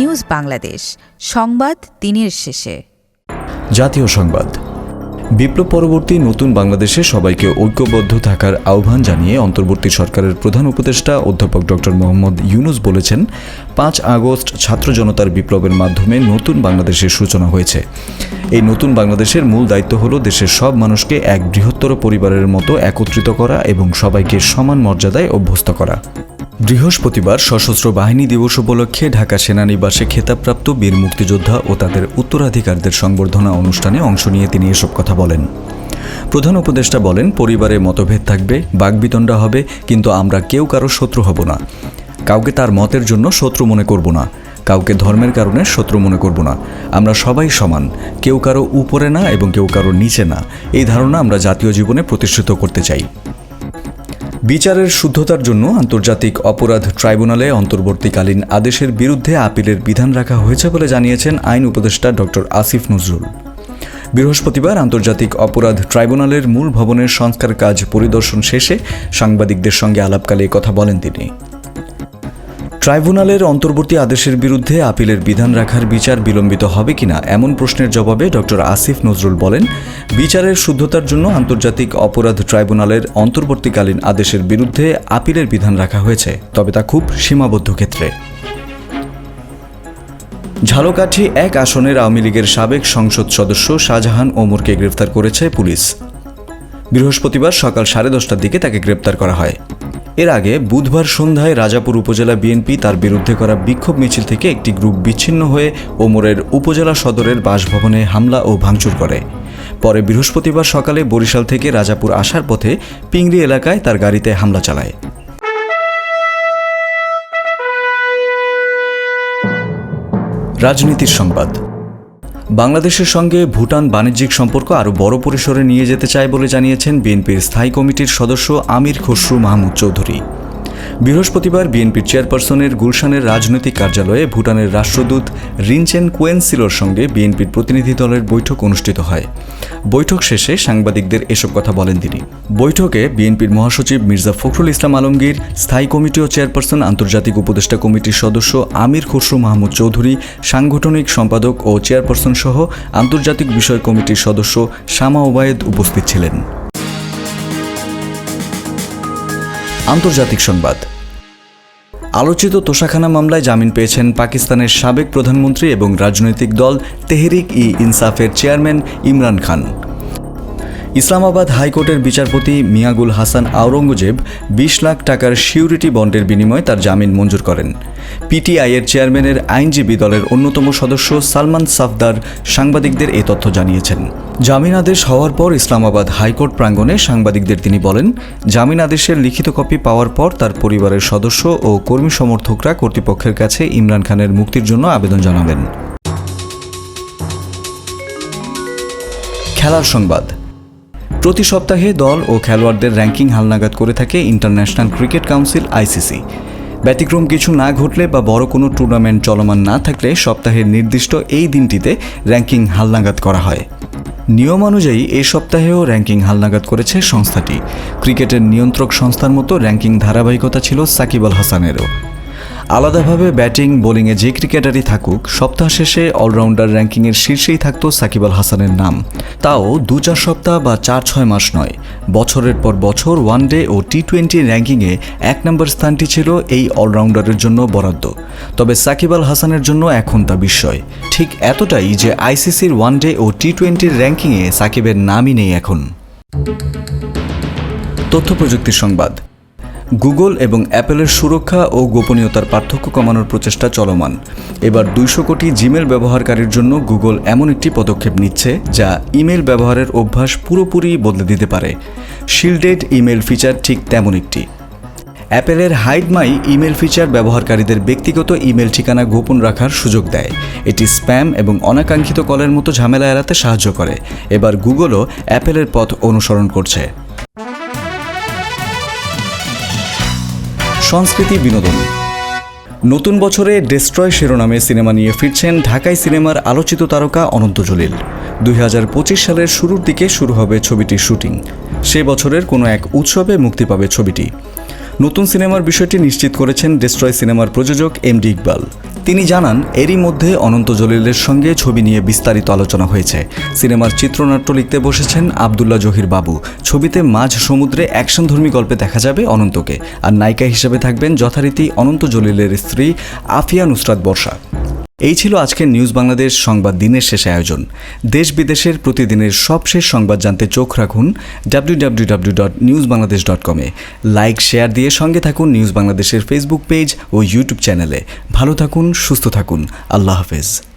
News Bangladesh, সংবাদ দিনের শেষে। জাতীয় সংবাদ। বিপ্লব পরবর্তী নতুন বাংলাদেশে সবাইকে ঐক্যবদ্ধ থাকার আহ্বান জানিয়ে অন্তর্বর্তী সরকারের প্রধান উপদেষ্টা অধ্যাপক ডক্টর মোহাম্মদ ইউনূস বলেছেন, ৫ আগস্ট ছাত্র জনতার বিপ্লবের মাধ্যমে নতুন বাংলাদেশের সূচনা হয়েছে। এই নতুন বাংলাদেশের মূল দায়িত্ব হল দেশের সব মানুষকে এক বৃহত্তর পরিবারের মতো একত্রিত করা এবং সবাইকে সমান মর্যাদায় অভ্যস্ত করা। বৃহস্পতিবার সশস্ত্র বাহিনী দিবস উপলক্ষে ঢাকা সেনানিবাসে খেতাবপ্রাপ্ত বীর মুক্তিযোদ্ধা ও তাদের উত্তরাধিকারীদের সংবর্ধনা অনুষ্ঠানে অংশ নিয়ে তিনি এসব কথা বলেন। প্রধান উপদেষ্টা বলেন, পরিবারে মতভেদ থাকবে, বাকবিতণ্ডা হবে, কিন্তু আমরা কেউ কারো শত্রু হব না। কাউকে তার মতের জন্য শত্রু মনে করব না, কাউকে ধর্মের কারণে শত্রু মনে করব না। আমরা সবাই সমান, কেউ কারো উপরে না এবং কেউ কারো নিচে না। এই ধারণা আমরা জাতীয় জীবনে প্রতিষ্ঠিত করতে চাই। বিচারের শুদ্ধতার জন্য আন্তর্জাতিক অপরাধ ট্রাইব্যুনালে অন্তর্বর্তীকালীন আদেশের বিরুদ্ধে আপিলের বিধান রাখা হয়েছে বলে জানিয়েছেন আইন উপদেষ্টা ডক্টর আসিফ নজরুল। বৃহস্পতিবার আন্তর্জাতিক অপরাধ ট্রাইব্যুনালের মূল ভবনের সংস্কার কাজ পরিদর্শন শেষে সাংবাদিকদের সঙ্গে আলাপকালে কথা বলেন তিনি। ট্রাইব্যুনালের অন্তর্বর্তী আদেশের বিরুদ্ধে আপিলের বিধান রাখার বিচার বিলম্বিত হবে কিনা এমন প্রশ্নের জবাবে ডক্টর আসিফ নজরুল বলেন, বিচারের শুদ্ধতার জন্য আন্তর্জাতিক অপরাধ ট্রাইব্যুনালের অন্তর্বর্তীকালীন আদেশের বিরুদ্ধে আপিলের বিধান রাখা হয়েছে, তবে তা খুব সীমাবদ্ধ ক্ষেত্রে। ঝালকাঠি ১ আসনের আওয়ামী লীগের সাবেক সংসদ সদস্য শাহজাহান ওমরকে গ্রেফতার করেছে পুলিশ। বৃহস্পতিবার সকাল 10:30টার দিকে তাকে গ্রেপ্তার করা হয়। এর আগে বুধবার সন্ধ্যায় রাজাপুর উপজেলা বিএনপি তার বিরুদ্ধে করা বিক্ষোভ মিছিল থেকে একটি গ্রুপ বিচ্ছিন্ন হয়ে ওমরের উপজেলা সদরের বাসভবনে হামলা ও ভাঙচুর করে। পরে বৃহস্পতিবার সকালে বরিশাল থেকে রাজাপুর আসার পথে পিংড়ি এলাকায় তার গাড়িতে হামলা চালায়। রাজনীতির সংবাদ। বাংলাদেশের সঙ্গে ভুটান বাণিজ্যিক সম্পর্ক আরও বড় পরিসরে নিয়ে যেতে চায় বলে জানিয়েছেন বিএনপির স্থায়ী কমিটির সদস্য আমির খসরু মাহমুদ চৌধুরী। বৃহস্পতিবার বিএনপির চেয়ারপারসনের গুলশানের রাজনৈতিক কার্যালয়ে ভুটানের রাষ্ট্রদূত রিনচেন কুয়েনসিলোর সঙ্গে বিএনপির প্রতিনিধি দলের বৈঠক অনুষ্ঠিত হয়। বৈঠক শেষে সাংবাদিকদের এসব কথা বলেন তিনি। বৈঠকে বিএনপির মহাসচিব মির্জা ফখরুল ইসলাম আলমগীর, স্থায়ী কমিটি ও চেয়ারপারসন আন্তর্জাতিক উপদেষ্টা কমিটির সদস্য আমির খসরু মাহমুদ চৌধুরী, সাংগঠনিক সম্পাদক ও চেয়ারপারসন সহ আন্তর্জাতিক বিষয় কমিটির সদস্য শামা ওবায়েদ উপস্থিত ছিলেন। আন্তর্জাতিক সংবাদ। আলোচিত তোশাখানা মামলায় জামিন পেয়েছেন পাকিস্তানের সাবেক প্রধানমন্ত্রী এবং রাজনৈতিক দল তেহরিক-ই-ইনসাফের চেয়ারম্যান ইমরান খান। ইসলামাবাদ হাইকোর্টের বিচারপতি মিয়াগুল হাসান আওরঙ্গজেব 20 লাখ টাকার সিউরিটি বন্ডের বিনিময়ে তার জামিন মঞ্জুর করেন। পিটিআইয়ের চেয়ারম্যানের আইনজীবী দলের অন্যতম সদস্য সালমান সাফদার সাংবাদিকদের এই তথ্য জানিয়েছেন। জামিন আদেশ হওয়ার পর ইসলামাবাদ হাইকোর্ট প্রাঙ্গণে সাংবাদিকদের তিনি বলেন, জামিন আদেশের লিখিত কপি পাওয়ার পর তার পরিবারের সদস্য ও কর্মী সমর্থকরা কর্তৃপক্ষের কাছে ইমরান খানের মুক্তির জন্য আবেদন জানাবেন। খেলার সংবাদ। প্রতি সপ্তাহে দল ও খেলোয়াড়দের র্যাঙ্কিং হালনাগাদ করে থাকে ইন্টারন্যাশনাল ক্রিকেট কাউন্সিল আইসিসি। ব্যতিক্রম কিছু না ঘটলে বা বড় কোনো টুর্নামেন্ট চলমান না থাকলে সপ্তাহের নির্দিষ্ট এই দিনটিতে র্যাঙ্কিং হালনাগাদ করা হয়। নিয়মানুযায়ী এই সপ্তাহেও র্যাঙ্কিং হালনাগাদ করেছে সংস্থাটি। ক্রিকেটের নিয়ন্ত্রক সংস্থার মতো র্যাঙ্কিং ধারাবাহিকতা ছিল সাকিব আল হাসানেরও। আলাদাভাবে ব্যাটিং বোলিংয়ে যে ক্রিকেটারই থাকুক, সপ্তাহ শেষে অলরাউন্ডার র্যাঙ্কিংয়ের শীর্ষেই থাকত সাকিব আল হাসানের নাম। তাও 2-4 সপ্তাহ বা 4-6 মাস নয়, বছরের পর বছর ওয়ানডে ও টি-20 র্যাঙ্কিংয়ে 1 নম্বর স্থানটি ছিল এই অলরাউন্ডারের জন্য বরাদ্দ। তবে সাকিব আল হাসানের জন্য এখন তা বিস্ময়, ঠিক এতটাই যে আইসিসির ওয়ানডে ও টি-20 র্যাঙ্কিংয়ে সাকিবের নামই নেই এখন। তথ্য প্রযুক্তির সংবাদ। গুগল এবং অ্যাপেলের সুরক্ষা ও গোপনীয়তার পার্থক্য কমানোর প্রচেষ্টা চলমান। এবার 200 কোটি জিমেল ব্যবহারকারীর জন্য গুগল এমন একটি পদক্ষেপ নিচ্ছে যা ইমেল ব্যবহারের অভ্যাস পুরোপুরি বদলে দিতে পারে। শিল্ডেড ইমেল ফিচার ঠিক তেমন একটি। অ্যাপেলের হাইড মাই ইমেল ফিচার ব্যবহারকারীদের ব্যক্তিগত ইমেল ঠিকানা গোপন রাখার সুযোগ দেয়। এটি স্প্যাম এবং অনাকাঙ্ক্ষিত কলের মতো ঝামেলা এড়াতে সাহায্য করে। এবার গুগলও অ্যাপেলের পথ অনুসরণ করছে। সংস্কৃতি বিনোদন। নতুন বছরে ডেস্ট্রয় শিরোনামে সিনেমা নিয়ে ফিরছেন ঢাকাই সিনেমার আলোচিত তারকা অনন্ত জলিল। 2025 সালের শুরুর দিকে শুরু হবে ছবিটির শুটিং। সে বছরের কোনো এক উৎসবে মুক্তি পাবে ছবিটি। নতুন সিনেমার বিষয়টি নিশ্চিত করেছেন ডেস্ট্রয় সিনেমার প্রযোজক এমডি ইকবাল। তিনি জানান, এরই মধ্যে অনন্ত জলিলের সঙ্গে ছবি নিয়ে বিস্তারিত আলোচনা হয়েছে। সিনেমার চিত্রনাট্য লিখতে বসেছেন আবদুল্লাহ জহির বাবু। ছবিতে মাঝ সমুদ্রে অ্যাকশনধর্মী গল্পে দেখা যাবে অনন্তকে, আর নায়িকা হিসেবে থাকবেন যথারীতি অনন্ত জলিলের স্ত্রী আফিয়া নুসরাত বর্ষা। এই ছিল আজকের নিউজ বাংলাদেশ সংবাদ দিনের শেষে আয়োজন। দেশ বিদেশের প্রতিদিনের সবশেষ সংবাদ জানতে চোখ রাখুন www.newsbangladesh.com-এ। লাইক শেয়ার দিয়ে সঙ্গে থাকুন নিউজ বাংলাদেশের ফেসবুক পেজ ও ইউটিউব চ্যানেলে। ভালো থাকুন, সুস্থ থাকুন। আল্লাহ হাফেজ।